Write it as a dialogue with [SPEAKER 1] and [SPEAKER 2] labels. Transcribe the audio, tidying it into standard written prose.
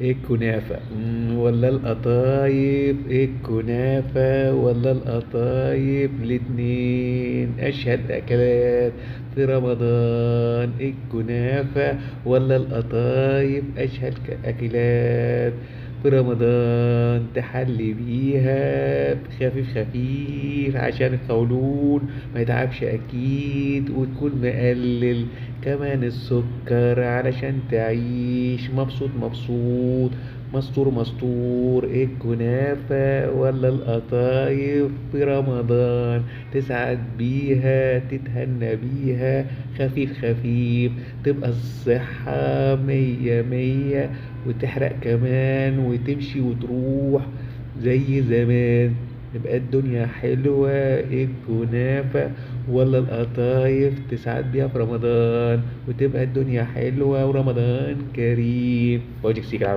[SPEAKER 1] ايه الكنافة ولا القطايف؟ ايه الكنافة ولا القطايف؟ الاتنين اشهد اكلات في رمضان. ايه الكنافة ولا القطايف؟ اشهد اكلات في رمضان. تحلي بيها خفيف خفيف عشان القولون ما يتعبش اكيد، وتكون مقلل كمان السكر علشان تعيش مبسوط مبسوط مستور مستور. ايه الكنافة ولا القطايف في رمضان؟ تسعد بيها تتهنى بيها خفيف خفيف، تبقى الصحة مية مية، وتحرق كمان وتمشي وتروح زي زمان. تبقى الدنيا حلوة. ايه الكنافة ولا القطايف؟ تسعد بيها في رمضان وتبقى الدنيا حلوة ورمضان كريم. وجهك سيك على